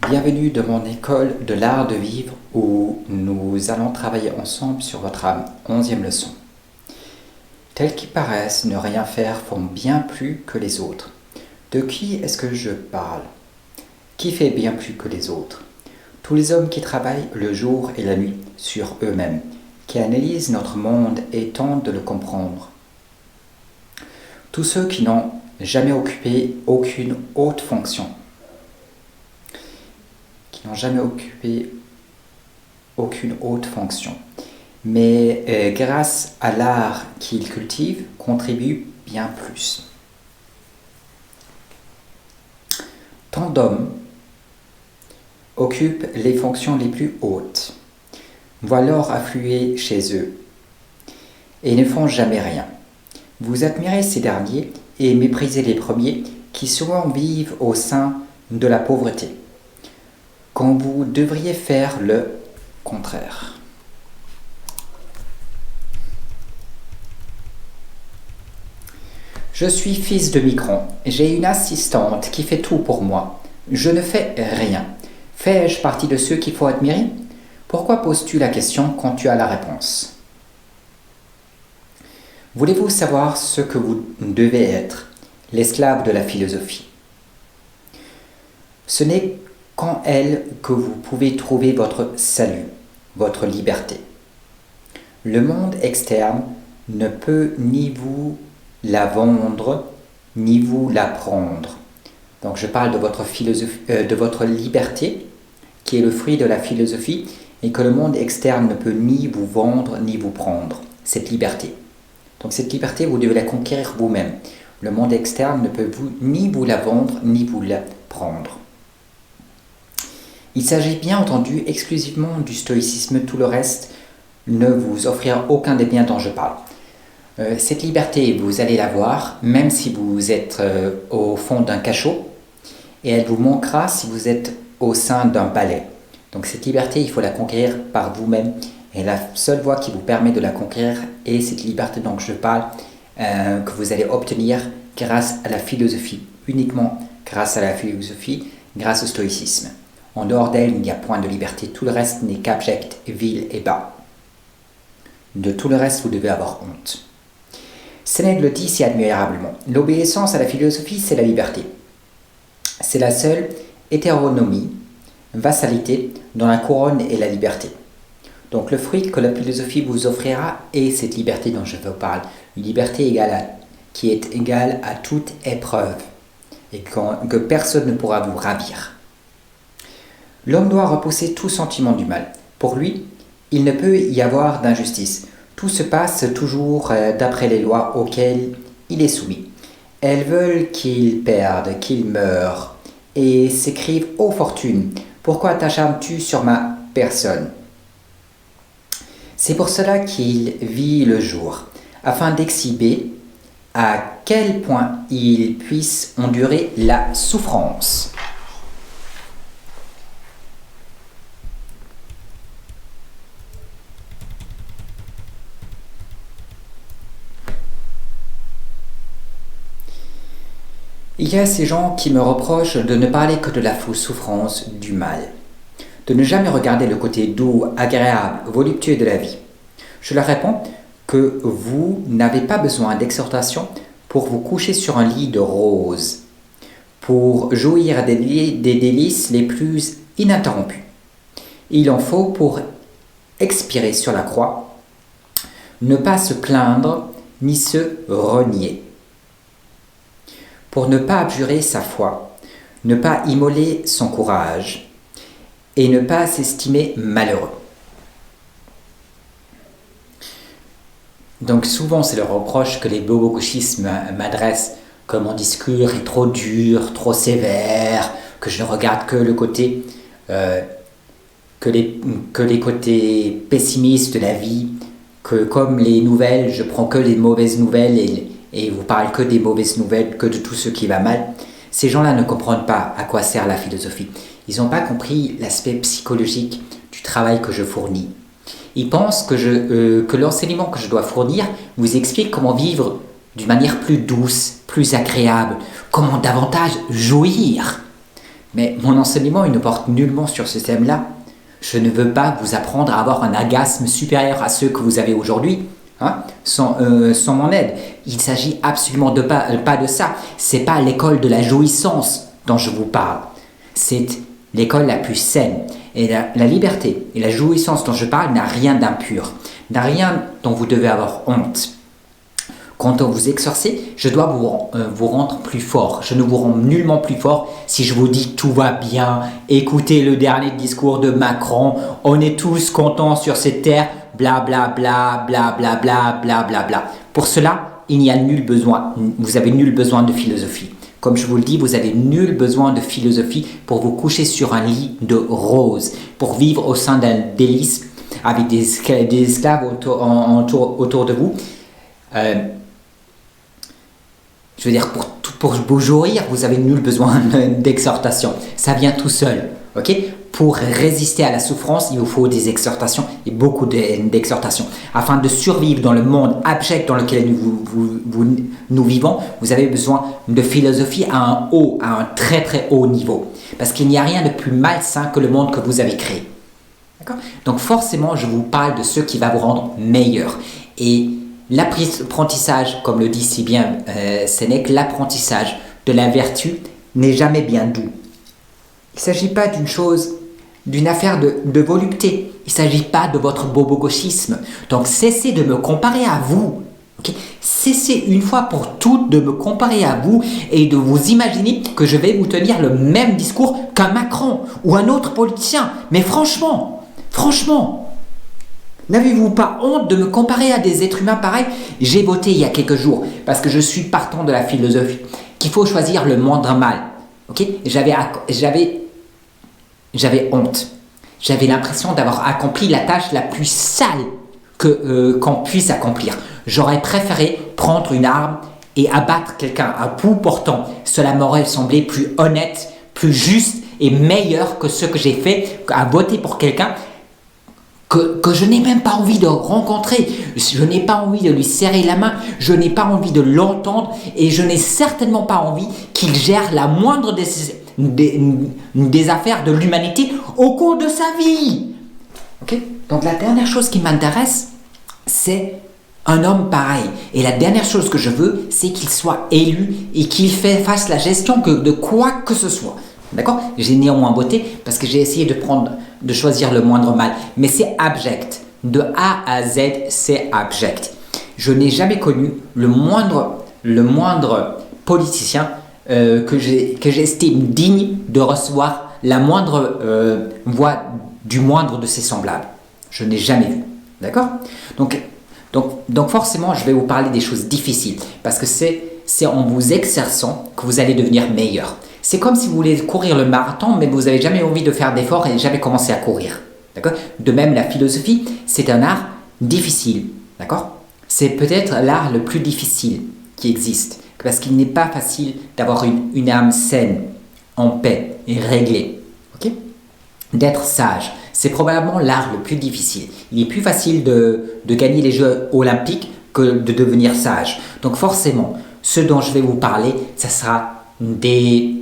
Bienvenue dans mon école de l'art de vivre où nous allons travailler ensemble sur votre âme. 11e leçon. Tels qui paraissent ne rien faire font bien plus que les autres. De qui est-ce que je parle? Qui fait bien plus que les autres? Tous les hommes qui travaillent le jour et la nuit sur eux-mêmes, qui analysent notre monde et tentent de le comprendre. Tous ceux qui n'ont jamais occupé aucune haute fonction, mais grâce à l'art qu'ils cultivent, contribuent bien plus. Tant d'hommes occupent les fonctions les plus hautes, voient l'or affluer chez eux et ne font jamais rien. Vous admirez ces derniers et méprisez les premiers qui souvent vivent au sein de la pauvreté, quand vous devriez faire le contraire. Je suis fils de Micron, j'ai une assistante qui fait tout pour moi. Je ne fais rien. Fais-je partie de ceux qu'il faut admirer? Pourquoi poses-tu la question quand tu as la réponse? Voulez-vous savoir ce que vous devez être, l'esclave de la philosophie? Ce n'est qu'en elle que vous pouvez trouver votre salut, votre liberté. Le monde externe ne peut ni vous la vendre, ni vous la prendre. Donc je parle de votre liberté, qui est le fruit de la philosophie, et que le monde externe ne peut ni vous vendre, ni vous prendre, cette liberté. Donc cette liberté, vous devez la conquérir vous-même. Le monde externe ne peut ni vous la vendre, ni vous la prendre. Il s'agit bien entendu exclusivement du stoïcisme, tout le reste ne vous offrira aucun des biens dont je parle. Cette liberté, vous allez l'avoir, même si vous êtes au fond d'un cachot, et elle vous manquera si vous êtes au sein d'un palais. Donc cette liberté, il faut la conquérir par vous-même, et la seule voie qui vous permet de la conquérir est cette liberté dont je parle, que vous allez obtenir grâce à la philosophie, uniquement grâce à la philosophie, grâce au stoïcisme. En dehors d'elle, il n'y a point de liberté, tout le reste n'est qu'abject, vil et bas. De tout le reste, vous devez avoir honte. Sénèque le dit si admirablement. L'obéissance à la philosophie, c'est la liberté. C'est la seule hétéronomie, vassalité, dont la couronne est la liberté. Donc le fruit que la philosophie vous offrira est cette liberté dont je vous parle. Une liberté qui est égale à toute épreuve et que personne ne pourra vous ravir. L'homme doit repousser tout sentiment du mal. Pour lui, il ne peut y avoir d'injustice. Tout se passe toujours d'après les lois auxquelles il est soumis. Elles veulent qu'il perde, qu'il meure, et s'écrivent « Ô fortune, pourquoi t'acharnes-tu sur ma personne ?» C'est pour cela qu'il vit le jour, afin d'exhiber à quel point il puisse endurer la souffrance. Il y a ces gens qui me reprochent de ne parler que de la souffrance, du mal, de ne jamais regarder le côté doux, agréable, voluptueux de la vie. Je leur réponds que vous n'avez pas besoin d'exhortation pour vous coucher sur un lit de roses, pour jouir des délices les plus ininterrompus. Il en faut pour expirer sur la croix, ne pas se plaindre ni se renier. Pour ne pas abjurer sa foi, ne pas immoler son courage et ne pas s'estimer malheureux. Donc souvent c'est le reproche que les bobo-gauchistes m'adressent, que mon discours est trop dur, trop sévère, que je ne regarde que le côté, que les côtés pessimistes de la vie, que comme les nouvelles, je prends que les mauvaises nouvelles et vous parle que des mauvaises nouvelles, que de tout ce qui va mal. Ces gens-là ne comprennent pas à quoi sert la philosophie. Ils n'ont pas compris l'aspect psychologique du travail que je fournis. Ils pensent que l'enseignement que je dois fournir vous explique comment vivre d'une manière plus douce, plus agréable, comment davantage jouir. Mais mon enseignement, il ne porte nullement sur ce thème-là. Je ne veux pas vous apprendre à avoir un orgasme supérieur à ceux que vous avez aujourd'hui, hein, sans mon aide. Il s'agit absolument pas de ça. C'est pas l'école de la jouissance dont je vous parle. C'est l'école la plus saine. Et la liberté et la jouissance dont je parle n'a rien d'impur, n'a rien dont vous devez avoir honte. Quand on vous exorcez, je dois vous rendre plus fort. Je ne vous rends nullement plus fort si je vous dis que tout va bien. Écoutez le dernier discours de Macron. On est tous contents sur cette terre. Bla bla bla bla bla bla bla bla bla. Pour cela, il n'y a nul besoin. Vous avez nul besoin de philosophie. Comme je vous le dis, vous avez nul besoin de philosophie pour vous coucher sur un lit de rose, pour vivre au sein d'un délice avec des esclaves autour de vous. Je veux dire, pour vous jouir, vous avez nul besoin d'exhortation. Ça vient tout seul. Ok? Pour résister à la souffrance, il vous faut des exhortations et beaucoup d'exhortations. Afin de survivre dans le monde abject dans lequel nous vivons, vous avez besoin de philosophie à un très très haut niveau. Parce qu'il n'y a rien de plus malsain que le monde que vous avez créé. D'accord? Donc forcément, je vous parle de ce qui va vous rendre meilleur. Et l'apprentissage, comme le dit si bien Sénèque, l'apprentissage de la vertu n'est jamais bien doux. Il ne s'agit pas d'une affaire de volupté. Il ne s'agit pas de votre bobo-gauchisme. Donc cessez de me comparer à vous. Okay? Cessez une fois pour toutes de me comparer à vous et de vous imaginer que je vais vous tenir le même discours qu'un Macron ou un autre politicien. Mais franchement, n'avez-vous pas honte de me comparer à des êtres humains pareils? J'ai voté il y a quelques jours parce que je suis partant de la philosophie qu'il faut choisir le moindre mal. Okay? J'avais honte. J'avais l'impression d'avoir accompli la tâche la plus sale qu'on puisse accomplir. J'aurais préféré prendre une arme et abattre quelqu'un à bout portant. Cela m'aurait semblé plus honnête, plus juste et meilleur que ce que j'ai fait à voter pour quelqu'un que je n'ai même pas envie de rencontrer. Je n'ai pas envie de lui serrer la main, je n'ai pas envie de l'entendre et je n'ai certainement pas envie qu'il gère la moindre des affaires de l'humanité au cours de sa vie. Okay? Donc la dernière chose qui m'intéresse, c'est un homme pareil. Et la dernière chose que je veux, c'est qu'il soit élu et qu'il fasse la gestion de quoi que ce soit. D'accord? J'ai néanmoins voté parce que j'ai essayé de choisir le moindre mal. Mais c'est abject. De A à Z, c'est abject. Je n'ai jamais connu le moindre politicien que j'estime digne de recevoir la moindre voix du moindre de ses semblables. Je n'ai jamais vu. D'accord? Donc forcément, je vais vous parler des choses difficiles parce que c'est en vous exerçant que vous allez devenir meilleur. C'est comme si vous voulez courir le marathon, mais vous n'avez jamais envie de faire d'efforts et jamais commencé à courir. D'accord? De même, la philosophie, c'est un art difficile. D'accord? C'est peut-être l'art le plus difficile qui existe, parce qu'il n'est pas facile d'avoir une âme saine, en paix et réglée. Okay? D'être sage, c'est probablement l'art le plus difficile. Il est plus facile de gagner les Jeux olympiques que de devenir sage. Donc forcément, ce dont je vais vous parler, ça sera des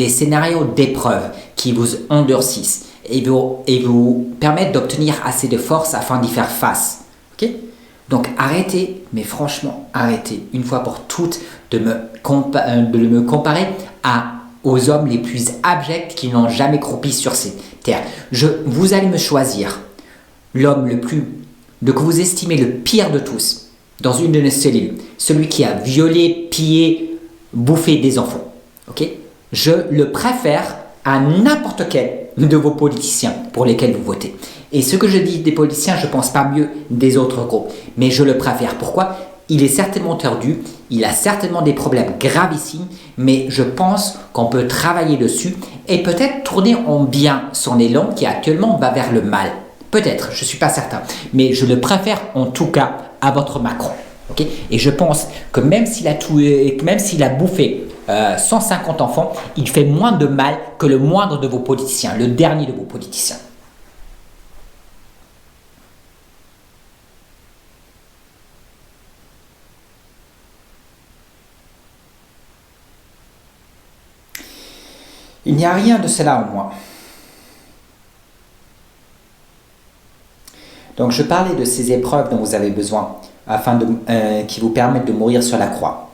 scénarios d'épreuve qui vous endurcissent et vous permettent d'obtenir assez de force afin d'y faire face. Okay? Donc arrêtez, mais franchement arrêtez, une fois pour toutes, de me comparer aux hommes les plus abjects qui n'ont jamais croupi sur cette terre. Vous allez me choisir l'homme que vous estimez le pire de tous dans une de nos cellules, celui qui a violé, pillé, bouffé des enfants. Okay? Je le préfère à n'importe quel de vos politiciens pour lesquels vous votez. Et ce que je dis des politiciens, je ne pense pas mieux des autres groupes. Mais je le préfère. Pourquoi? Il est certainement tordu, il a certainement des problèmes gravissimes, mais je pense qu'on peut travailler dessus et peut-être tourner en bien son élan qui actuellement va vers le mal. Peut-être, je ne suis pas certain. Mais je le préfère en tout cas à votre Macron. Okay? Et je pense que même s'il a bouffé 150 enfants, il fait moins de mal que le moindre de vos politiciens, le dernier de vos politiciens. Il n'y a rien de cela en moi. Donc je parlais de ces épreuves dont vous avez besoin qui vous permettent de mourir sur la croix,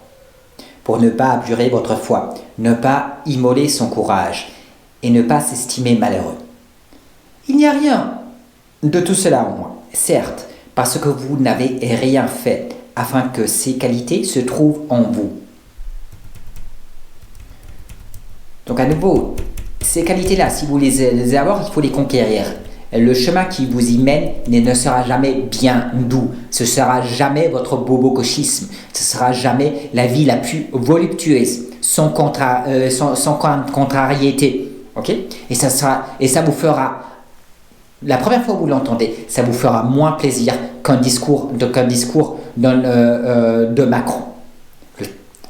pour ne pas abjurer votre foi, ne pas immoler son courage et ne pas s'estimer malheureux. Il n'y a rien de tout cela en moi, certes, parce que vous n'avez rien fait afin que ces qualités se trouvent en vous. Donc à nouveau, ces qualités-là, si vous les avoir, il faut les conquérir. Le chemin qui vous y mène ne sera jamais bien doux. Ce sera jamais votre bobo-cochisme. Ce sera jamais la vie la plus voluptueuse, sans contrariété. Ok ? Et ça vous fera, la première fois que vous l'entendez, ça vous fera moins plaisir qu'un discours de Macron.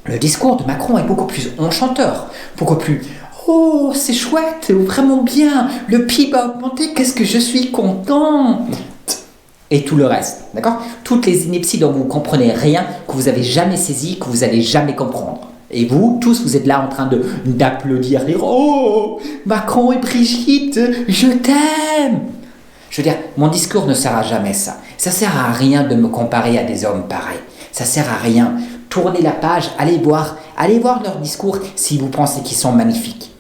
Le discours de Macron est beaucoup plus enchanteur, beaucoup plus « Oh, c'est chouette, vraiment bien, le PIB a augmenté, qu'est-ce que je suis content !» Et tout le reste, d'accord ? Toutes les inepties dont vous ne comprenez rien, que vous n'avez jamais saisi, que vous n'allez jamais comprendre. Et vous, tous, vous êtes là en train d'applaudir, dire « Oh, Macron et Brigitte, je t'aime !» Je veux dire, mon discours ne sert à jamais ça. Ça ne sert à rien de me comparer à des hommes pareils. Ça ne sert à rien. Tournez la page, allez voir leurs discours si vous pensez qu'ils sont magnifiques.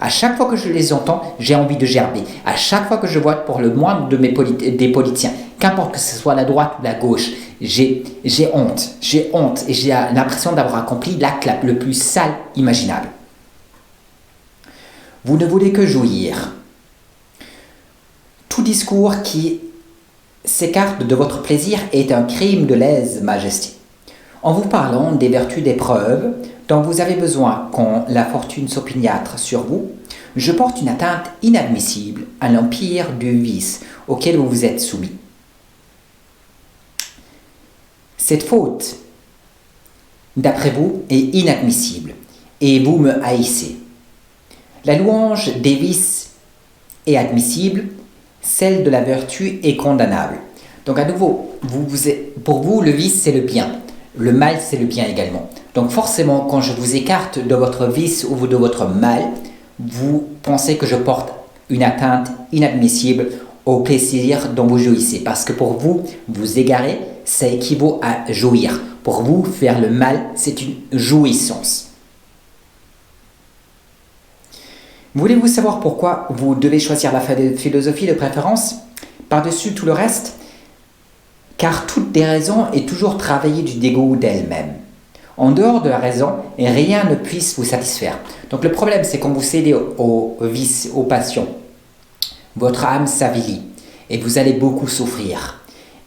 À chaque fois que je les entends, j'ai envie de gerber. À chaque fois que je vote pour le moindre des politiciens, qu'importe que ce soit la droite ou la gauche, j'ai honte. J'ai honte et j'ai l'impression d'avoir accompli l'acte le plus sale imaginable. Vous ne voulez que jouir. Tout discours qui s'écarte de votre plaisir est un crime de lèse-majesté. En vous parlant des vertus d'épreuve dont vous avez besoin quand la fortune s'opiniâtre sur vous, je porte une atteinte inadmissible à l'empire du vice auquel vous vous êtes soumis. Cette faute, d'après vous, est inadmissible et vous me haïssez. La louange des vices est admissible, celle de la vertu est condamnable. Donc à nouveau, pour vous, le vice c'est le bien. Le mal, c'est le bien également. Donc forcément, quand je vous écarte de votre vice ou de votre mal, vous pensez que je porte une atteinte inadmissible au plaisir dont vous jouissez. Parce que pour vous, vous égarer, ça équivaut à jouir. Pour vous, faire le mal, c'est une jouissance. Voulez-vous savoir pourquoi vous devez choisir la philosophie de préférence par-dessus tout le reste ? Car toute déraison est toujours travaillée du dégoût d'elle-même. En dehors de la raison, rien ne puisse vous satisfaire. Donc le problème, c'est quand vous cédez aux vices, aux passions, votre âme s'avilit et vous allez beaucoup souffrir.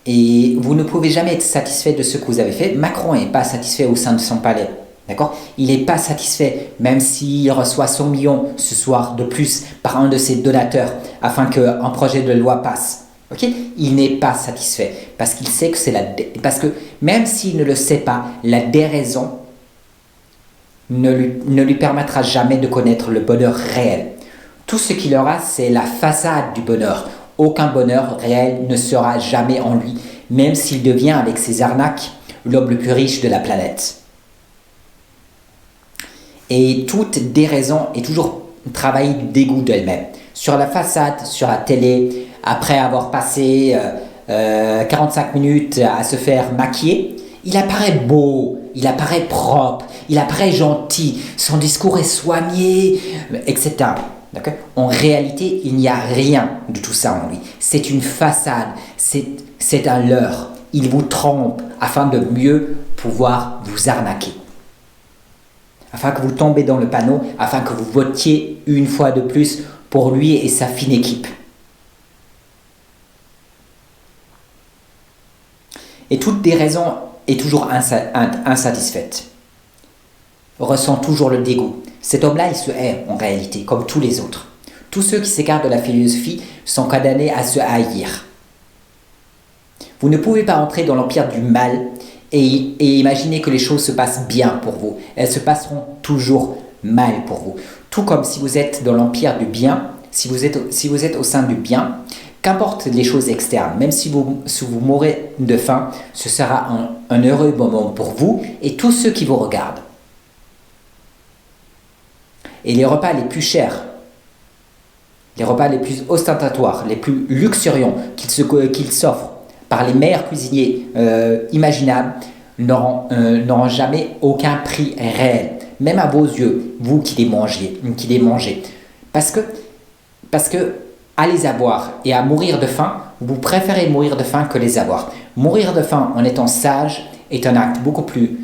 Et vous ne pouvez jamais être satisfait de ce que vous avez fait. Macron n'est pas satisfait au sein de son palais. D'accord ? Il n'est pas satisfait, même s'il reçoit 100 millions ce soir de plus par un de ses donateurs afin qu'un projet de loi passe. Okay? Il n'est pas satisfait parce qu'il sait que parce que même s'il ne le sait pas, la déraison ne lui permettra jamais de connaître le bonheur réel. Tout ce qu'il aura, c'est la façade du bonheur. Aucun bonheur réel ne sera jamais en lui, même s'il devient avec ses arnaques l'homme le plus riche de la planète. Et toute déraison est toujours travail du dégoût d'elle-même. Sur la façade, sur la télé, après avoir passé 45 minutes à se faire maquiller, il apparaît beau, il apparaît propre, il apparaît gentil, son discours est soigné, etc. D'accord ? En réalité, il n'y a rien de tout ça en lui. C'est une façade, c'est un leurre. Il vous trompe afin de mieux pouvoir vous arnaquer. Afin que vous tombez dans le panneau, afin que vous votiez une fois de plus pour lui et sa fine équipe. Et toute déraison est toujours insatisfaite. Ressent toujours le dégoût. Cet homme-là, il se hait en réalité, comme tous les autres. Tous ceux qui s'écartent de la philosophie sont condamnés à se haïr. Vous ne pouvez pas entrer dans l'empire du mal et imaginer que les choses se passent bien pour vous. Elles se passeront toujours mal pour vous. Tout comme si vous êtes dans l'empire du bien, si vous êtes au sein du bien, qu'importe les choses externes, même si vous mourrez de faim, ce sera un heureux moment pour vous et tous ceux qui vous regardent. Et les repas les plus chers, les repas les plus ostentatoires, les plus luxuriants qu'ils s'offrent par les meilleurs cuisiniers imaginables n'auront jamais aucun prix réel, même à vos yeux, vous qui les mangez. Parce que à les avoir et à mourir de faim, vous préférez mourir de faim que les avoir. Mourir de faim en étant sage est un acte beaucoup plus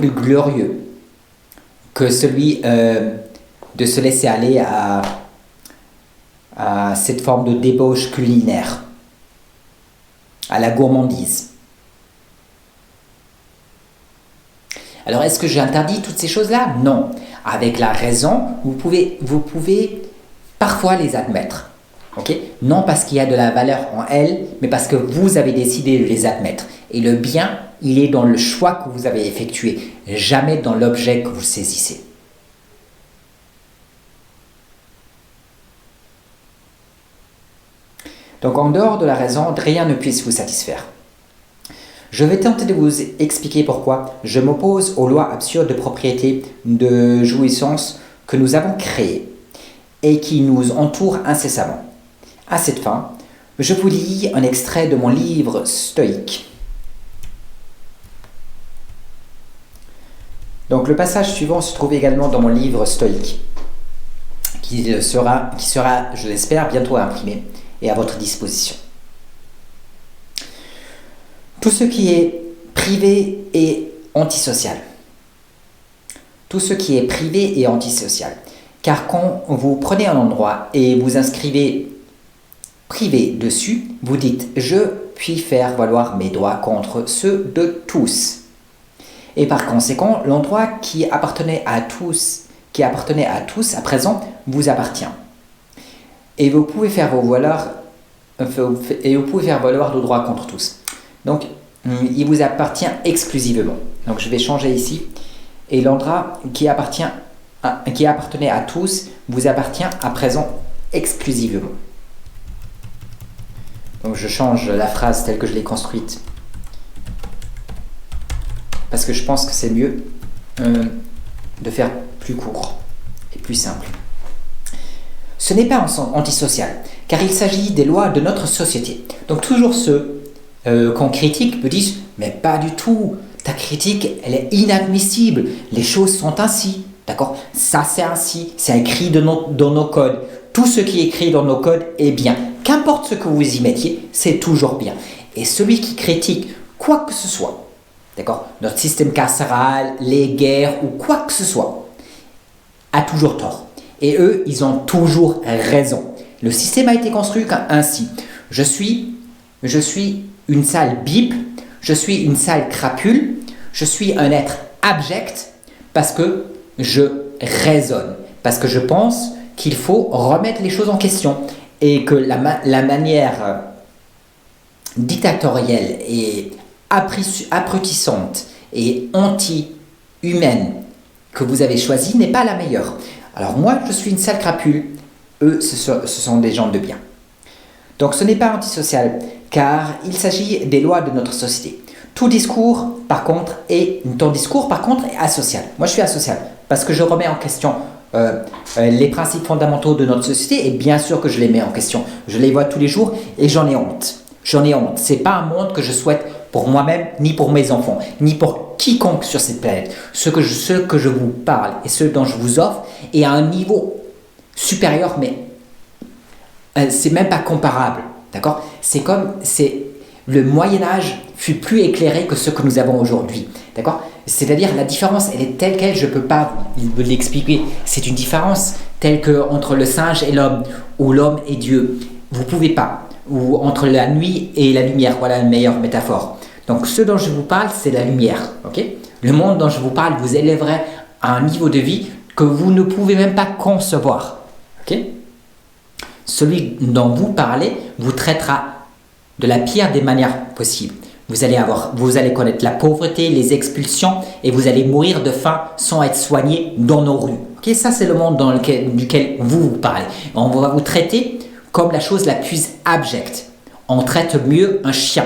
glorieux que celui de se laisser aller à cette forme de débauche culinaire, à la gourmandise. Alors, est-ce que j'interdis toutes ces choses-là? Non. Avec la raison, vous pouvez parfois les admettre. Okay? Non parce qu'il y a de la valeur en elles, mais parce que vous avez décidé de les admettre. Et le bien, il est dans le choix que vous avez effectué, jamais dans l'objet que vous saisissez. Donc, en dehors de la raison, rien ne puisse vous satisfaire. Je vais tenter de vous expliquer pourquoi je m'oppose aux lois absurdes de propriété, de jouissance que nous avons créées et qui nous entourent incessamment. À cette fin, je vous lis un extrait de mon livre stoïque. Donc le passage suivant se trouve également dans mon livre stoïque, qui sera, je l'espère, bientôt imprimé et à votre disposition. Tout ce qui est privé et antisocial. Tout ce qui est privé et antisocial. Car quand vous prenez un endroit et vous inscrivez privé dessus, vous dites « Je puis faire valoir mes droits contre ceux de tous ». Et par conséquent, l'endroit qui appartenait à tous, à présent, vous appartient. Et vous pouvez faire valoir nos droits contre tous. Donc, il vous appartient exclusivement. Donc, je vais changer ici. Et l'endroit qui appartenait à tous vous appartient à présent exclusivement. Donc, je change la phrase telle que je l'ai construite. Parce que je pense que c'est mieux de faire plus court et plus simple. Ce n'est pas antisocial, car il s'agit des lois de notre société. Donc, toujours ceux qu'on critique me disent « Mais pas du tout, ta critique, elle est inadmissible, les choses sont ainsi. » D'accord? Ça, c'est ainsi, c'est écrit dans nos codes. Tout ce qui est écrit dans nos codes est bien. Qu'importe ce que vous y mettiez, c'est toujours bien. Et celui qui critique quoi que ce soit, d'accord? Notre système carcéral, les guerres ou quoi que ce soit, a toujours tort. Et eux, ils ont toujours raison. Le système a été construit ainsi. Je suis une sale bible, je suis une sale crapule, je suis un être abject parce que je raisonne, parce que je pense qu'il faut remettre les choses en question et que la manière dictatorielle et abrutissante et anti-humaine que vous avez choisie n'est pas la meilleure. Alors moi, je suis une sale crapule, eux, ce sont des gens de bien. Donc ce n'est pas antisocial, car il s'agit des lois de notre société. Ton discours, par contre, est asocial. Moi, je suis asocial, parce que je remets en question les principes fondamentaux de notre société, et bien sûr que je les mets en question. Je les vois tous les jours, et j'en ai honte. J'en ai honte. Ce n'est pas un monde que je souhaite pour moi-même, ni pour mes enfants, ni pour quiconque sur cette planète. Ce que je vous parle, et ce dont je vous offre, est à un niveau supérieur, mais c'est même pas comparable. D'accord? Le Moyen-Âge fut plus éclairé que ce que nous avons aujourd'hui. D'accord? C'est-à-dire, la différence, elle est telle qu'elle, je ne peux pas vous l'expliquer. C'est une différence telle que entre le singe et l'homme, ou l'homme et Dieu. Vous ne pouvez pas. Ou entre la nuit et la lumière. Voilà une meilleure métaphore. Donc, ce dont je vous parle, c'est la lumière. Okay? Le monde dont je vous parle vous élèverait à un niveau de vie que vous ne pouvez même pas concevoir. Okay? Celui dont vous parlez vous traitera de la pire des manières possibles. Vous allez connaître la pauvreté, les expulsions et vous allez mourir de faim sans être soigné dans nos rues. Okay, ça, c'est le monde duquel vous parlez. On va vous traiter comme la chose la plus abjecte. On traite mieux un chien.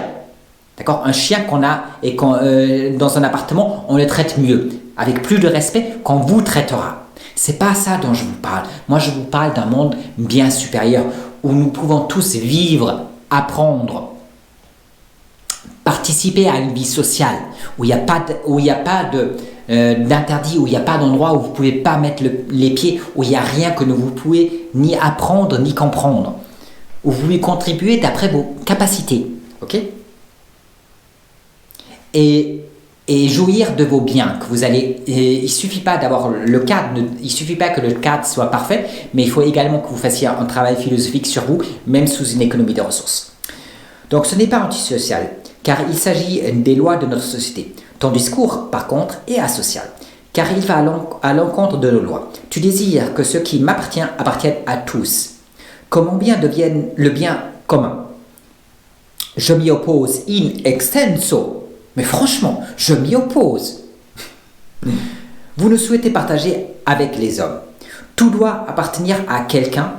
D'accord? Un chien qu'on a dans un appartement, on le traite mieux, avec plus de respect qu'on vous traitera. C'est pas ça dont je vous parle. Moi, je vous parle d'un monde bien supérieur où nous pouvons tous vivre, apprendre, participer à une vie sociale, où il n'y a pas d'interdit, où il n'y a pas d'endroit où vous ne pouvez pas mettre les pieds, où il n'y a rien que vous pouvez ni apprendre ni comprendre, où vous pouvez contribuer d'après vos capacités, ok? Et jouir de vos biens que vous allez. Il suffit pas d'avoir le cadre, il suffit pas que le cadre soit parfait, mais il faut également que vous fassiez un travail philosophique sur vous, même sous une économie de ressources. Donc ce n'est pas antisocial, car il s'agit des lois de notre société. Ton discours, par contre, est asocial, car il va à l'encontre de nos lois. Tu désires que ce qui m'appartient appartienne à tous, que mon bien devienne le bien commun. Je m'y oppose in extenso. Mais franchement, je m'y oppose. Vous ne souhaitez partager avec les hommes. Tout doit appartenir à quelqu'un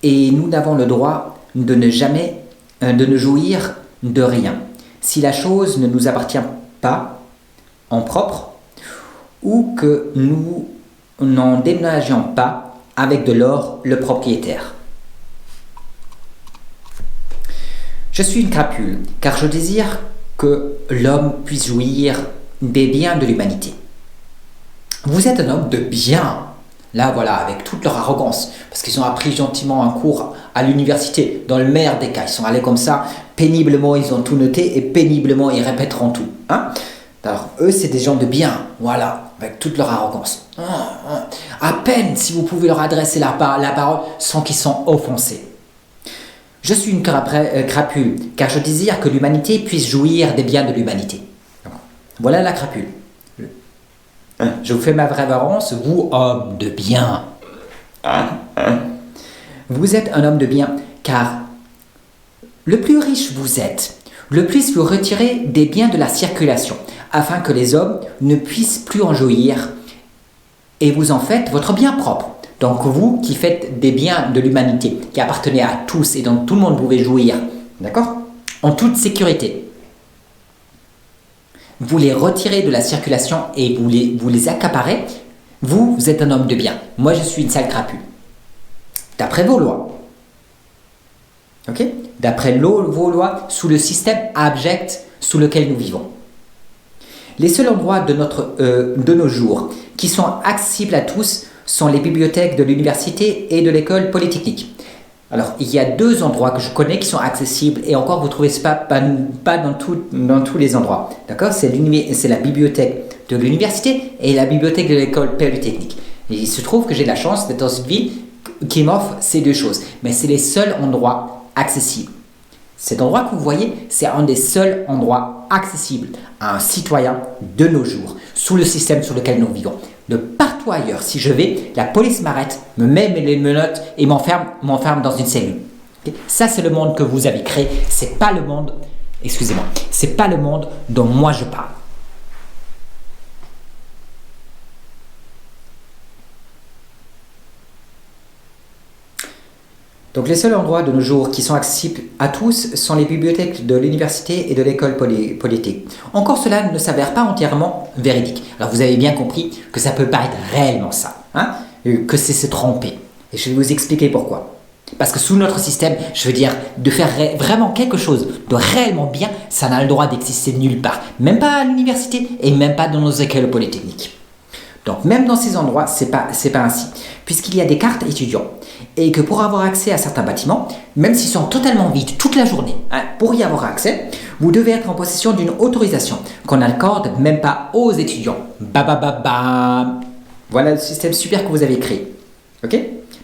et nous n'avons le droit de ne jouir de rien. Si la chose ne nous appartient pas en propre ou que nous n'en déménageons pas avec de l'or le propriétaire. Je suis une crapule car je désire que l'homme puisse jouir des biens de l'humanité. Vous êtes un homme de bien. Là, voilà, avec toute leur arrogance, parce qu'ils ont appris gentiment un cours à l'université, dans le meilleur des cas. Ils sont allés comme ça, péniblement, ils ont tout noté, et péniblement, ils répéteront tout. Hein? Alors, eux, c'est des gens de bien, voilà, avec toute leur arrogance. À peine si vous pouvez leur adresser la parole sans qu'ils sont offensés. Je suis une crapule, car je désire que l'humanité puisse jouir des biens de l'humanité. Voilà la crapule. Je vous fais ma révérence, vous, homme de bien. Vous êtes un homme de bien, car le plus riche vous êtes, le plus vous retirez des biens de la circulation, afin que les hommes ne puissent plus en jouir, et vous en faites votre bien propre. Donc vous qui faites des biens de l'humanité, qui appartenaient à tous et dont tout le monde pouvait jouir, d'accord? En toute sécurité. Vous les retirez de la circulation et vous les accaparez. Vous êtes un homme de bien. Moi, je suis une sale crapule. D'après vos lois. Ok? D'après vos lois, sous le système abject sous lequel nous vivons. Les seuls endroits de nos jours qui sont accessibles à tous sont les bibliothèques de l'université et de l'école polytechnique. Alors, il y a 2 endroits que je connais qui sont accessibles et encore, vous ne trouvez pas dans tous les endroits. D'accord? C'est la bibliothèque de l'université et la bibliothèque de l'école polytechnique. Et il se trouve que j'ai la chance d'être dans une ville qui m'offre ces 2 choses. Mais c'est les seuls endroits accessibles. Cet endroit que vous voyez, c'est un des seuls endroits accessibles à un citoyen de nos jours, sous le système sur lequel nous vivons. De partout ailleurs, si je vais, la police m'arrête, me met les menottes et m'enferme dans une cellule. Okay? Ça, c'est le monde que vous avez créé. C'est pas le monde, excusez-moi, c'est pas le monde dont moi je parle. Donc les seuls endroits de nos jours qui sont accessibles à tous sont les bibliothèques de l'université et de l'école politique. Encore cela ne s'avère pas entièrement véridique. Alors vous avez bien compris que ça peut pas être réellement ça, hein, que c'est se tromper. Et je vais vous expliquer pourquoi. Parce que sous notre système, je veux dire, de faire vraiment quelque chose de réellement bien, ça n'a le droit d'exister nulle part. Même pas à l'université et même pas dans nos écoles polytechniques. Donc même dans ces endroits, c'est pas ainsi. Puisqu'il y a des cartes étudiants. Et que pour avoir accès à certains bâtiments, même s'ils sont totalement vides toute la journée, hein, pour y avoir accès, vous devez être en possession d'une autorisation qu'on n'accorde même pas aux étudiants. Voilà le système super que vous avez créé. Ok?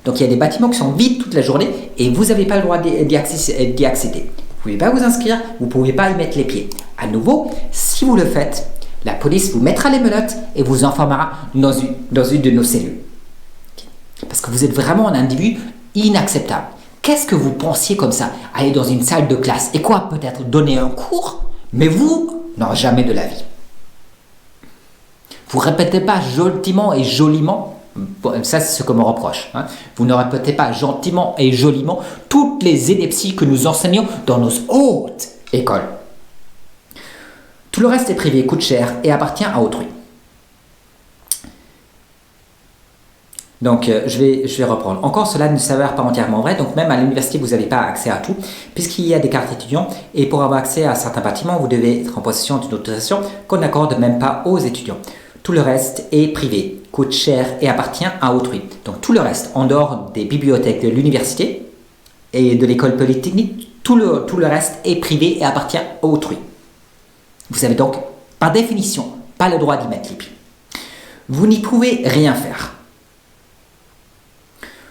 Donc il y a des bâtiments qui sont vides toute la journée et vous n'avez pas le droit d'y accéder. Vous ne pouvez pas vous inscrire, vous ne pouvez pas y mettre les pieds. À nouveau, si vous le faites, la police vous mettra les menottes et vous enfermera dans une de nos cellules. Parce que vous êtes vraiment un individu inacceptable. Qu'est-ce que vous pensiez comme ça? Aller dans une salle de classe et quoi? Peut-être donner un cours? Mais vous, non, jamais de la vie. Vous répétez pas gentiment et joliment, ça c'est ce qu'on me reproche, hein. Vous ne répétez pas gentiment et joliment toutes les inepties que nous enseignons dans nos hautes écoles. Tout le reste est privé, coûte cher et appartient à autrui. Donc, je vais reprendre. Encore, cela ne s'avère pas entièrement vrai. Donc, même à l'université, vous n'avez pas accès à tout, puisqu'il y a des cartes étudiants. Et pour avoir accès à certains bâtiments, vous devez être en possession d'une autorisation qu'on n'accorde même pas aux étudiants. Tout le reste est privé, coûte cher et appartient à autrui. Donc, tout le reste, en dehors des bibliothèques de l'université et de l'école polytechnique, tout le reste est privé et appartient à autrui. Vous avez donc, par définition, pas le droit d'y mettre les pieds. Vous n'y pouvez rien faire.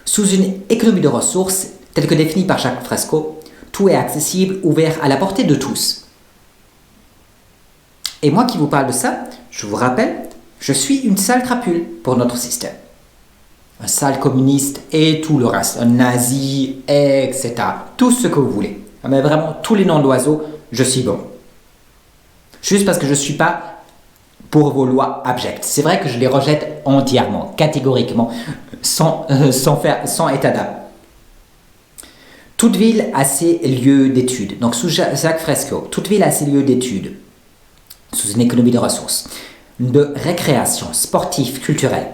Sous une économie de ressources, telle que définie par Jacques Fresco, tout est accessible, ouvert à la portée de tous. Et moi qui vous parle de ça, je vous rappelle, je suis une sale crapule pour notre système. Un sale communiste et tout le reste, un nazi, etc. Tout ce que vous voulez. Mais vraiment, tous les noms d'oiseaux, je suis bon. Juste parce que je ne suis pas pour vos lois abjectes. C'est vrai que je les rejette entièrement, catégoriquement, sans état d'âme. Toute ville a ses lieux d'études. Donc sous Jacques Fresco, toute ville a ses lieux d'études, sous une économie de ressources, de récréation, sportive, culturelle.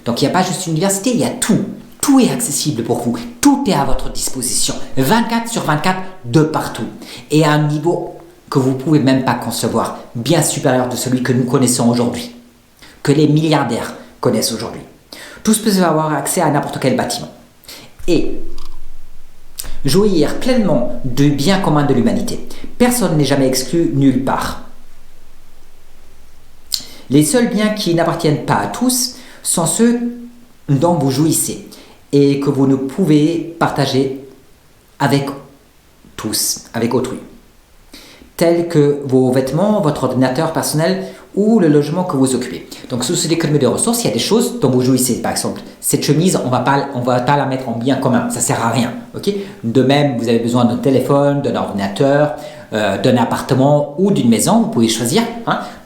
Donc il n'y a pas juste une université, il y a tout. Tout est accessible pour vous. Tout est à votre disposition. 24 sur 24 de partout. Et à un niveau que vous ne pouvez même pas concevoir, bien supérieur de celui que nous connaissons aujourd'hui, que les milliardaires connaissent aujourd'hui. Tous peuvent avoir accès à n'importe quel bâtiment. Et jouir pleinement du bien commun de l'humanité. Personne n'est jamais exclu nulle part. Les seuls biens qui n'appartiennent pas à tous sont ceux dont vous jouissez et que vous ne pouvez partager avec tous, avec autrui. Tels que vos vêtements, votre ordinateur personnel ou le logement que vous occupez. Donc sous cette économie de ressources, il y a des choses dont vous jouissez. Par exemple, cette chemise, on va pas la mettre en bien commun, ça ne sert à rien. Okay. De même, vous avez besoin d'un téléphone, d'un ordinateur, d'un appartement ou d'une maison, vous pouvez choisir.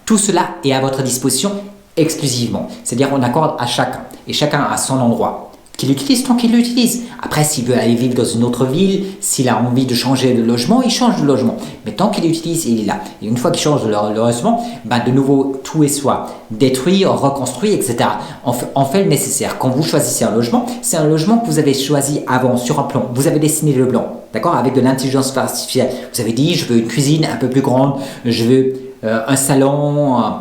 Tout cela est à votre disposition exclusivement. C'est-à-dire on accorde à chacun, et chacun a son endroit. Qu'il utilise tant qu'il l'utilise. Après, s'il veut aller vivre dans une autre ville, s'il a envie de changer de logement, il change de logement. Mais tant qu'il l'utilise, il est là. Et une fois qu'il change de logement, de nouveau, tout est soit détruit, reconstruit, etc. On fait le nécessaire. Quand vous choisissez un logement, c'est un logement que vous avez choisi avant, sur un plan. Vous avez dessiné le blanc, d'accord, avec de l'intelligence artificielle. Vous avez dit, je veux une cuisine un peu plus grande, je veux un salon...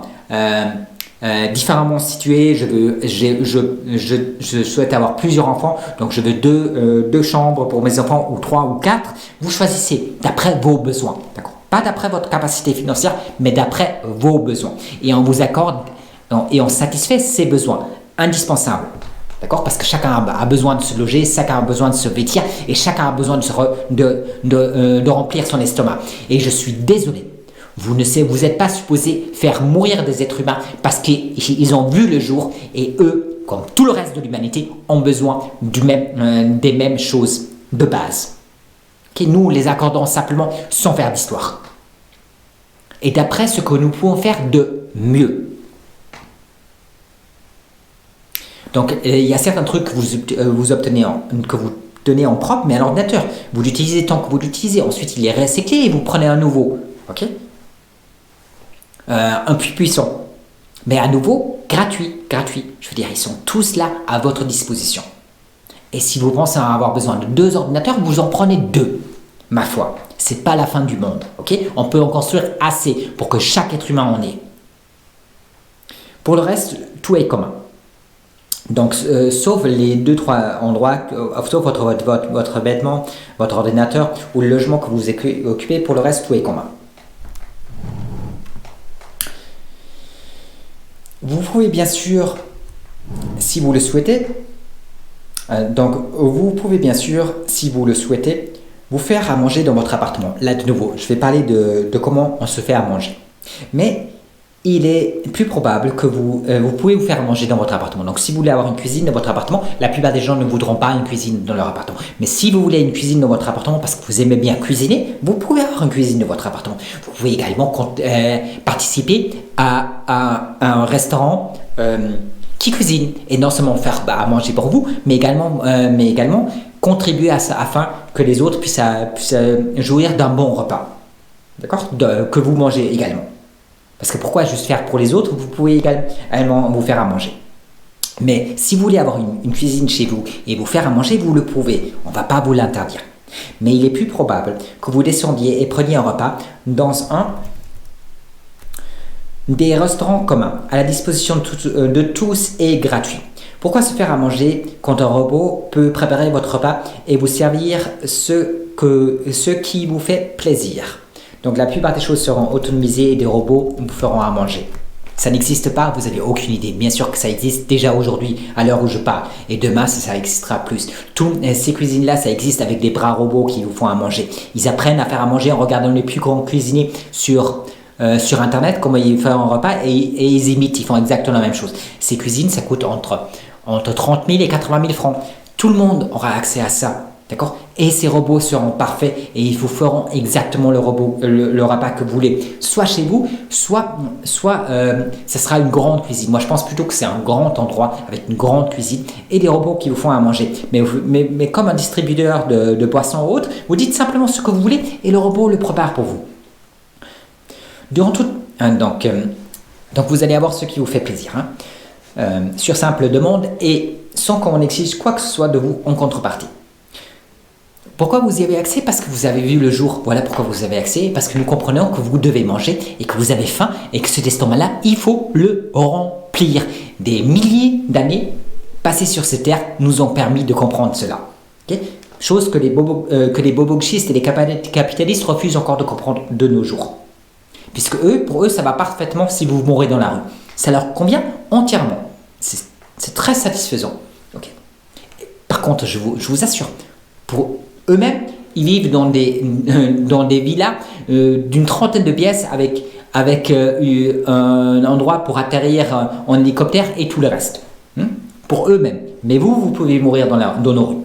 différemment situé, je souhaite avoir plusieurs enfants, donc je veux deux chambres pour mes enfants, ou 3 ou 4. Vous choisissez d'après vos besoins, d'accord? Pas d'après votre capacité financière, mais d'après vos besoins. Et on vous accorde et on satisfait ces besoins indispensables. D'accord? Parce que chacun a besoin de se loger, chacun a besoin de se vêtir et chacun a besoin de remplir son estomac. Et je suis désolé. Vous n'êtes pas supposé faire mourir des êtres humains parce qu'ils ont vu le jour et eux, comme tout le reste de l'humanité, ont besoin des mêmes choses de base. Okay, nous les accordons simplement sans faire d'histoire. Et d'après ce que nous pouvons faire de mieux. Donc il y a certains trucs que vous tenez en propre, mais à l'ordinateur. Vous l'utilisez tant que vous l'utilisez. Ensuite, il est recyclé et vous prenez un nouveau. Ok? Un puits puissant, mais à nouveau gratuit. Je veux dire, ils sont tous là à votre disposition. Et si vous pensez avoir besoin de 2 ordinateurs, vous en prenez 2. Ma foi, c'est pas la fin du monde. Ok, on peut en construire assez pour que chaque être humain en ait. Pour le reste, tout est commun. Donc, sauf les 2-3 endroits, sauf votre vêtement, votre ordinateur ou le logement que vous occupez, pour le reste, tout est commun. Vous pouvez bien sûr, si vous le souhaitez, vous faire à manger dans votre appartement. Là, de nouveau, je vais parler de comment on se fait à manger. Mais il est plus probable que vous pouvez vous faire à manger dans votre appartement. Donc, si vous voulez avoir une cuisine dans votre appartement, la plupart des gens ne voudront pas une cuisine dans leur appartement. Mais si vous voulez une cuisine dans votre appartement parce que vous aimez bien cuisiner, vous pouvez avoir une cuisine dans votre appartement. Vous pouvez également participer à un restaurant qui cuisine et non seulement faire à manger pour vous, mais également contribuer à ça afin que les autres puissent jouir d'un bon repas. D'accord? Que vous mangez également. Parce que pourquoi juste faire pour les autres? Vous pouvez également vous faire à manger. Mais si vous voulez avoir une cuisine chez vous et vous faire à manger, vous le pouvez. On ne va pas vous l'interdire. Mais il est plus probable que vous descendiez et preniez un repas dans un des restaurants communs à la disposition de tous et gratuit. Pourquoi se faire à manger quand un robot peut préparer votre repas et vous servir ce qui vous fait plaisir? Donc la plupart des choses seront autonomisées et des robots vous feront à manger. Ça n'existe pas, vous n'avez aucune idée. Bien sûr que ça existe déjà aujourd'hui, à l'heure où je parle. Et demain, ça existera plus. Toutes ces cuisines-là, ça existe avec des bras robots qui vous font à manger. Ils apprennent à faire à manger en regardant les plus grands cuisiniers sur Internet, comment ils font un repas, et ils imitent, ils font exactement la même chose. Ces cuisines, ça coûte entre 30 000 et 80 000 francs. Tout le monde aura accès à ça. D'accord? Et ces robots seront parfaits et ils vous feront exactement le repas que vous voulez. Soit chez vous, soit ça sera une grande cuisine. Moi, je pense plutôt que c'est un grand endroit avec une grande cuisine et des robots qui vous font à manger. Mais comme un distributeur de boissons ou autre, vous dites simplement ce que vous voulez et le robot le prépare pour vous. Donc, vous allez avoir ce qui vous fait plaisir. Sur simple demande et sans qu'on exige quoi que ce soit de vous en contrepartie. Pourquoi vous y avez accès? Parce que vous avez vu le jour. Voilà pourquoi vous avez accès. Parce que nous comprenons que vous devez manger et que vous avez faim et que cet estomac-là, il faut le remplir. Des milliers d'années passées sur cette terre nous ont permis de comprendre cela. Okay? Chose que les boboxistes et les capitalistes refusent encore de comprendre de nos jours. Puisque pour eux, ça va parfaitement si vous mourrez dans la rue. Ça leur convient entièrement. C'est très satisfaisant. Okay. Par contre, je vous assure, pour eux-mêmes, ils vivent dans des villas d'une trentaine de pièces avec un endroit pour atterrir en hélicoptère et tout le reste. Pour eux-mêmes. Mais vous pouvez mourir dans nos rues.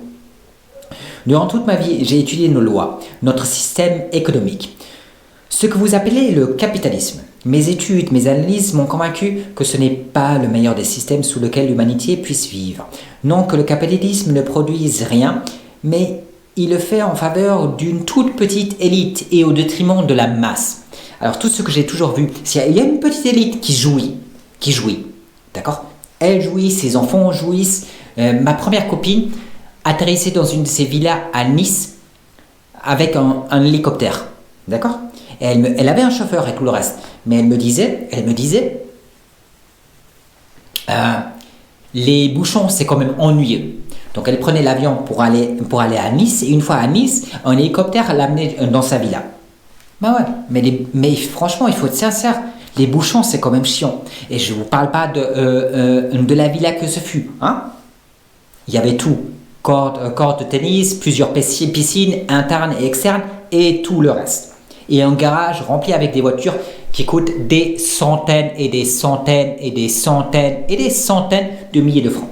Durant toute ma vie, j'ai étudié nos lois, notre système économique. Ce que vous appelez le capitalisme. Mes études, mes analyses m'ont convaincu que ce n'est pas le meilleur des systèmes sous lequel l'humanité puisse vivre. Non que le capitalisme ne produise rien, mais il le fait en faveur d'une toute petite élite et au détriment de la masse. Alors tout ce que j'ai toujours vu, il y a une petite élite qui jouit, d'accord? Elle jouit, ses enfants jouissent. Ma première copine atterrissait dans une de ces villas à Nice avec un hélicoptère, d'accord? Et elle avait un chauffeur et tout le reste, mais elle me disait, les bouchons c'est quand même ennuyeux. Donc elle prenait l'avion pour aller à Nice et une fois à Nice, un hélicoptère l'amenait dans sa villa. Ben ouais, mais franchement, il faut être sincère, les bouchons c'est quand même chiant. Et je ne vous parle pas de la villa que ce fut. Hein? Il y avait tout, court de tennis, plusieurs piscines internes et externes et tout le reste. Et un garage rempli avec des voitures qui coûtent des centaines et des centaines et des centaines et des centaines de milliers de francs.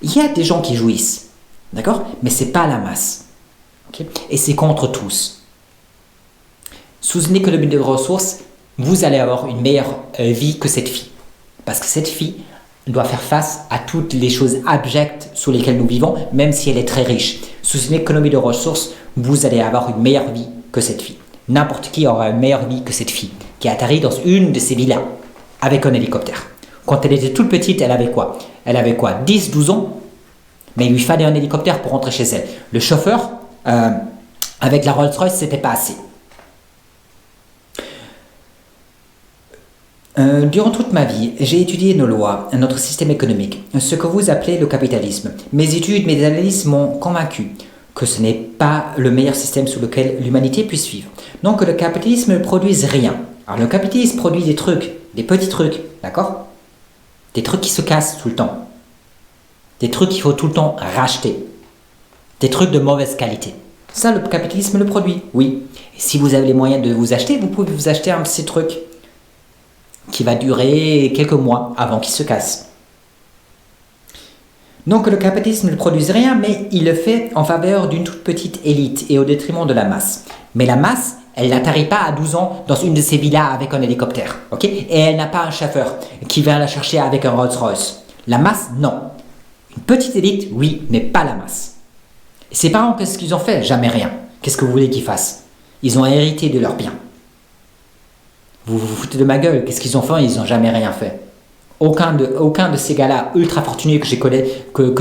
Il y a des gens qui jouissent, d'accord? Mais ce n'est pas la masse. Okay? Et c'est contre tous. Sous une économie de ressources, vous allez avoir une meilleure vie que cette fille. Parce que cette fille doit faire face à toutes les choses abjectes sous lesquelles nous vivons, même si elle est très riche. Sous une économie de ressources, vous allez avoir une meilleure vie que cette fille. N'importe qui aura une meilleure vie que cette fille qui atterrit dans une de ces villas avec un hélicoptère. Quand elle était toute petite, elle avait quoi? 10, 12 ans? Mais il lui fallait un hélicoptère pour rentrer chez elle. Le chauffeur, avec la Rolls-Royce, c'était pas assez. Durant toute ma vie, j'ai étudié nos lois, notre système économique, ce que vous appelez le capitalisme. Mes études, mes analyses m'ont convaincu que ce n'est pas le meilleur système sous lequel l'humanité puisse vivre. Donc le capitalisme ne produise rien. Alors le capitalisme produit des trucs, des petits trucs, d'accord? Des trucs qui se cassent tout le temps. Des trucs qu'il faut tout le temps racheter. Des trucs de mauvaise qualité. Ça, le capitalisme le produit, oui. Et si vous avez les moyens de vous acheter, vous pouvez vous acheter un de ces trucs qui va durer quelques mois avant qu'il se casse. Donc le capitalisme ne produit rien, mais il le fait en faveur d'une toute petite élite et au détriment de la masse. Mais la masse, elle n'atterrit pas à 12 ans dans une de ces villas avec un hélicoptère. Okay? Et elle n'a pas un chauffeur qui vient la chercher avec un Rolls-Royce. La masse, non. Une petite élite, oui, mais pas la masse. Et ses parents, qu'est-ce qu'ils ont fait? Jamais rien. Qu'est-ce que vous voulez qu'ils fassent? Ils ont hérité de leurs biens. Vous vous foutez de ma gueule. Qu'est-ce qu'ils ont fait? Ils n'ont jamais rien fait. Aucun de ces gars-là ultra fortunés que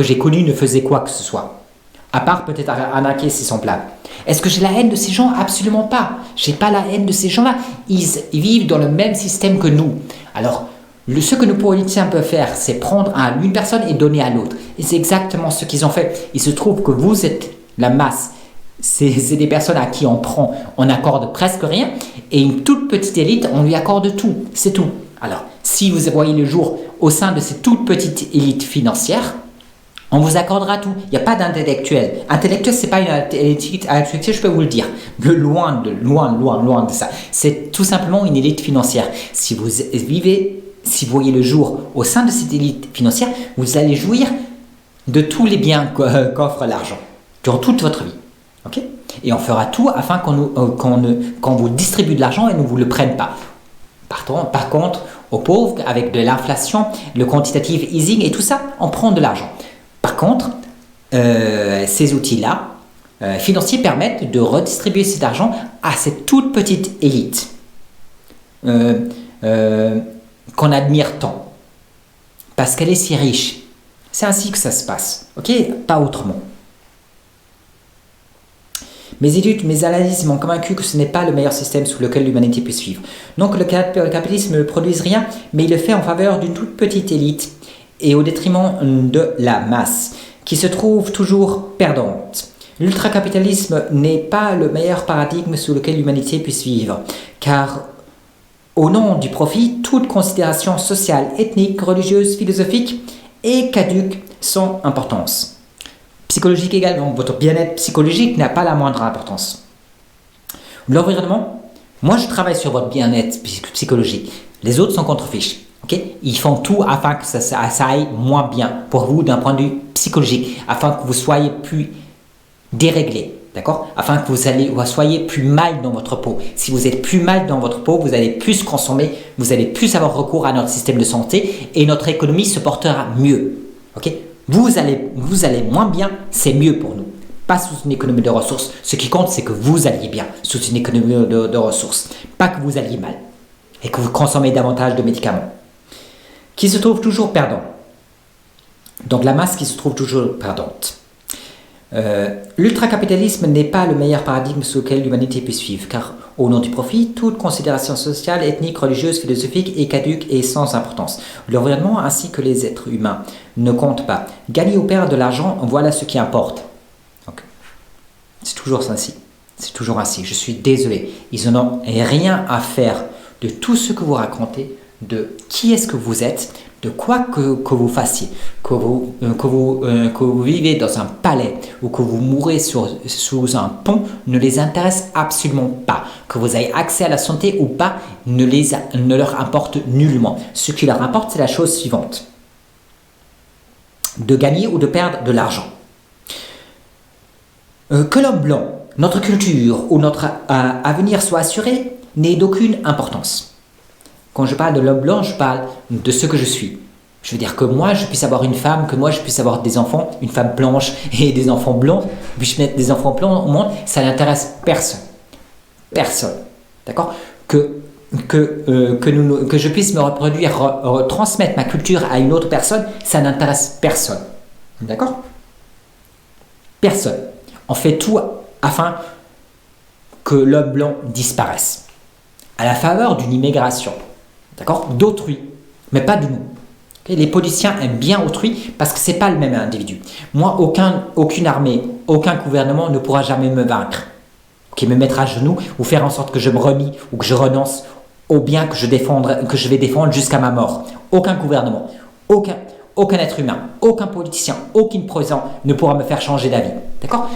j'ai connus ne faisait quoi que ce soit. À part peut-être arnaquer ses semblables. Est-ce que j'ai la haine de ces gens? Absolument pas. J'ai pas la haine de ces gens-là. Ils vivent dans le même système que nous. Alors, ce que nos politiciens peuvent faire, c'est prendre une personne et donner à l'autre. Et c'est exactement ce qu'ils ont fait. Il se trouve que vous êtes la masse. C'est des personnes à qui on accorde presque rien. Et une toute petite élite, on lui accorde tout. C'est tout. Alors, si vous voyez le jour au sein de cette toute petite élite financière, on vous accordera tout. Il n'y a pas d'intellectuel. Intellectuel, ce n'est pas une élite intellectuelle, je peux vous le dire. Loin de ça. C'est tout simplement une élite financière. Si vous voyez le jour au sein de cette élite financière, vous allez jouir de tous les biens qu'offre l'argent durant toute votre vie. Okay? Et on fera tout afin qu'on vous distribue de l'argent et ne vous le prenne pas. Par contre, aux pauvres, avec de l'inflation, le quantitative easing et tout ça, on prend de l'argent. Par contre, ces outils-là, financiers, permettent de redistribuer cet argent à cette toute petite élite qu'on admire tant. Parce qu'elle est si riche. C'est ainsi que ça se passe. Ok? Pas autrement. Mes études, mes analyses m'ont convaincu que ce n'est pas le meilleur système sous lequel l'humanité puisse vivre. Non que le capitalisme ne produise rien, mais il le fait en faveur d'une toute petite élite et au détriment de la masse, qui se trouve toujours perdante. L'ultracapitalisme n'est pas le meilleur paradigme sous lequel l'humanité puisse vivre, car au nom du profit, toute considération sociale, ethnique, religieuse, philosophique est caduque sans importance. Psychologique également, votre bien-être psychologique n'a pas la moindre importance. L'environnement, moi je travaille sur votre bien-être psychologique. Les autres sont contre-fiches. Okay? Ils font tout afin que ça aille moins bien pour vous d'un point de vue psychologique, afin que vous soyez plus déréglé, d'accord? Afin que vous soyez plus mal dans votre peau. Si vous êtes plus mal dans votre peau, vous allez plus consommer, vous allez plus avoir recours à notre système de santé et notre économie se portera mieux. Okay? Vous allez moins bien, c'est mieux pour nous. Pas sous une économie de ressources. Ce qui compte, c'est que vous alliez bien sous une économie de ressources. Pas que vous alliez mal et que vous consommez davantage de médicaments. Qui se trouve toujours perdant. Donc la masse qui se trouve toujours perdante. L'ultracapitalisme n'est pas le meilleur paradigme sous lequel l'humanité puisse vivre, car au nom du profit, toute considération sociale, ethnique, religieuse, philosophique est caduque et sans importance. L'environnement ainsi que les êtres humains ne comptent pas. Gagner ou perdre de l'argent, voilà ce qui importe. Donc, c'est toujours ainsi. C'est toujours ainsi. Je suis désolé. Ils n'en ont rien à faire de tout ce que vous racontez, de qui est-ce que vous êtes, de quoi que vous fassiez, que vous vivez dans un palais ou que vous mourrez sous un pont, ne les intéresse absolument pas. Que vous ayez accès à la santé ou pas, ne leur importe nullement. Ce qui leur importe, c'est la chose suivante. De gagner ou de perdre de l'argent. Que l'homme blanc, notre culture ou notre avenir soit assuré n'est d'aucune importance. Quand je parle de l'homme blanc, je parle de ce que je suis. Je veux dire que moi, je puisse avoir une femme, que moi, je puisse avoir des enfants, une femme blanche et des enfants blancs, puis je mettre des enfants blancs au monde, ça n'intéresse personne. Personne. D'accord? Que je puisse me reproduire, transmettre ma culture à une autre personne, ça n'intéresse personne. D'accord? Personne. On fait tout afin que l'homme blanc disparaisse. À la faveur d'une immigration. D'accord? D'autrui, mais pas de nous. Okay? Les politiciens aiment bien autrui parce que ce n'est pas le même individu. Moi, aucune armée, aucun gouvernement ne pourra jamais me vaincre. Okay? Me mettre à genoux ou faire en sorte que je me renie ou que je renonce au bien que je vais défendre jusqu'à ma mort. Aucun gouvernement, aucun être humain, aucun politicien, aucune prison ne pourra me faire changer d'avis. D'accord?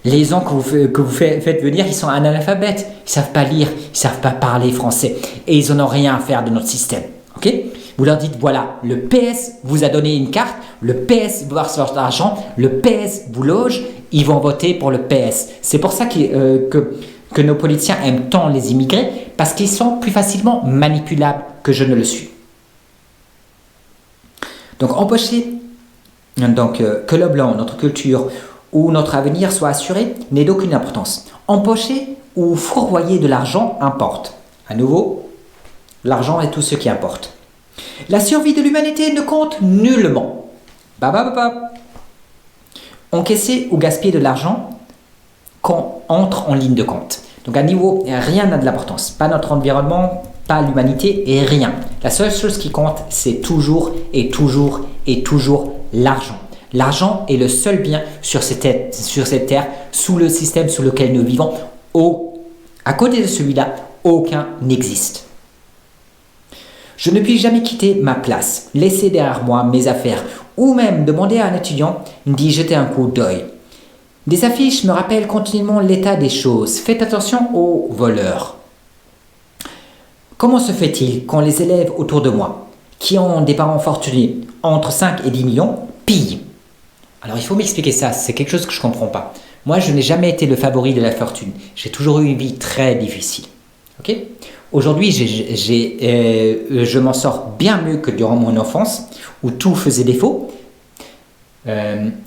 Les gens que vous faites venir, ils sont analphabètes, ils ne savent pas lire, ils ne savent pas parler français et ils n'en ont rien à faire de notre système. Okay? Vous leur dites, voilà, le PS vous a donné une carte, le PS vous verse votre argent, le PS vous loge, ils vont voter pour le PS. C'est pour ça que nos politiciens aiment tant les immigrés, parce qu'ils sont plus facilement manipulables que je ne le suis. Donc, que le blanc, notre culture, ou notre avenir soit assuré n'est d'aucune importance. Empocher ou fourvoyer de l'argent importe. À nouveau, l'argent est tout ce qui importe. La survie de l'humanité ne compte nullement. Ba, ba, ba, ba. Encaisser ou gaspiller de l'argent quand on entre en ligne de compte. Donc à niveau, rien n'a de l'importance. Pas notre environnement, pas l'humanité et rien. La seule chose qui compte, c'est toujours et toujours et toujours l'argent. L'argent est le seul bien sur cette terre, sous le système sur lequel nous vivons. À côté de celui-là, aucun n'existe. Je ne puis jamais quitter ma place, laisser derrière moi mes affaires, ou même demander à un étudiant d'y jeter un coup d'œil. Des affiches me rappellent continuellement l'état des choses. Faites attention aux voleurs. Comment se fait-il quand les élèves autour de moi, qui ont des parents fortunés, entre 5 et 10 millions, pillent? Alors il faut m'expliquer ça, c'est quelque chose que je ne comprends pas. Moi, je n'ai jamais été le favori de la fortune. J'ai toujours eu une vie très difficile. Okay? Aujourd'hui, je m'en sors bien mieux que durant mon enfance, où tout faisait défaut.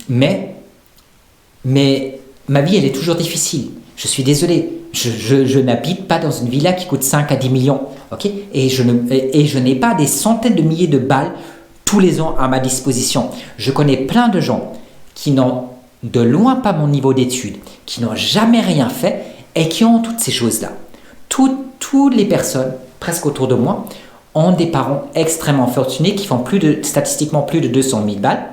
Mais ma vie, elle est toujours difficile. Je suis désolé. Je n'habite pas dans une villa qui coûte 5 à 10 millions. Okay? Et je n'ai pas des centaines de milliers de balles tous les ans à ma disposition. Je connais plein de gens qui n'ont de loin pas mon niveau d'études, qui n'ont jamais rien fait et qui ont toutes ces choses-là. Toutes les personnes, presque autour de moi, ont des parents extrêmement fortunés qui font statistiquement plus de 200 000 balles,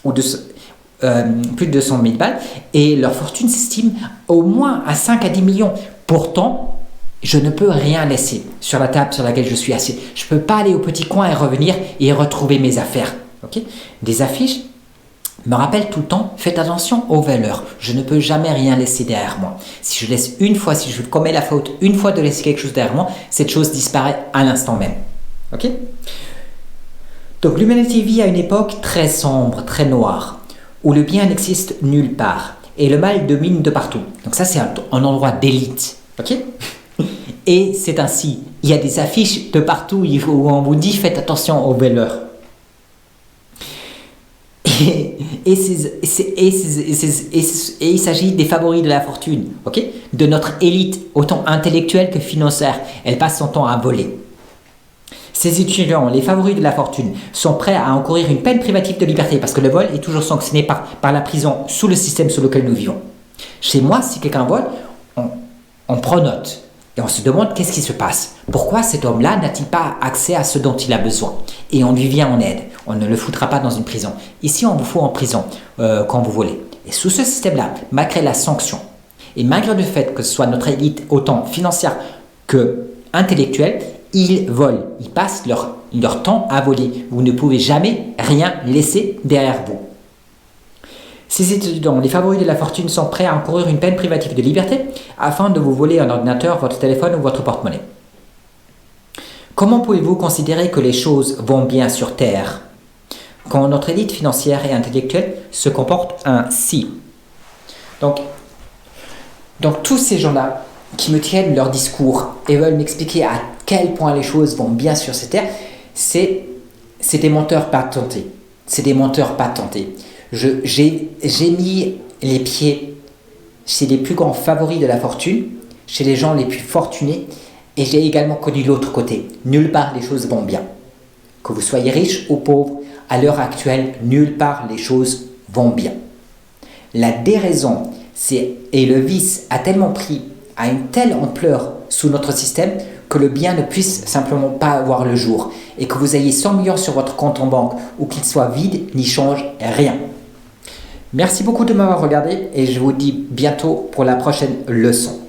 plus de 200 000 balles, et leur fortune s'estime au moins à 5 à 10 millions. Pourtant, je ne peux rien laisser sur la table sur laquelle je suis assis. Je ne peux pas aller au petit coin et revenir et retrouver mes affaires. Okay? Des affiches me rappellent tout le temps, faites attention aux valeurs. Je ne peux jamais rien laisser derrière moi. Si je laisse une fois, si je commets la faute une fois de laisser quelque chose derrière moi, cette chose disparaît à l'instant même. Okay? Donc l'humanité vit à une époque très sombre, très noire, où le bien n'existe nulle part et le mal domine de partout. Donc ça, c'est un endroit d'élite. Okay? Et c'est ainsi. Il y a des affiches de partout où on vous dit faites attention aux valeurs. Et il s'agit des favoris de la fortune, okay? De notre élite, autant intellectuelle que financière. Elle passe son temps à voler. Ces étudiants, les favoris de la fortune, sont prêts à encourir une peine privative de liberté parce que le vol est toujours sanctionné par la prison sous le système sur lequel nous vivons. Chez moi, si quelqu'un vole, on prend note. Et on se demande qu'est-ce qui se passe. Pourquoi cet homme-là n'a-t-il pas accès à ce dont il a besoin? Et on lui vient en aide. On ne le foutra pas dans une prison. Ici, on vous fout en prison quand vous volez. Et sous ce système-là, malgré la sanction, et malgré le fait que ce soit notre élite autant financière que intellectuelle, ils volent. Ils passent leur temps à voler. Vous ne pouvez jamais rien laisser derrière vous. Ces étudiants, les favoris de la fortune, sont prêts à encourir une peine privative de liberté afin de vous voler un ordinateur, votre téléphone ou votre porte-monnaie. Comment pouvez-vous considérer que les choses vont bien sur Terre quand notre élite financière et intellectuelle se comporte ainsi? Donc tous ces gens-là qui me tiennent leur discours et veulent m'expliquer à quel point les choses vont bien sur cette Terre, c'est des menteurs patentés. C'est des menteurs patentés. J'ai mis les pieds chez les plus grands favoris de la fortune, chez les gens les plus fortunés, et j'ai également connu l'autre côté. Nulle part les choses vont bien. Que vous soyez riche ou pauvre, à l'heure actuelle, nulle part les choses vont bien. La déraison et le vice a tellement pris à une telle ampleur sous notre système que le bien ne puisse simplement pas avoir le jour et que vous ayez 100 millions sur votre compte en banque ou qu'il soit vide n'y change rien. Merci beaucoup de m'avoir regardé et je vous dis bientôt pour la prochaine leçon.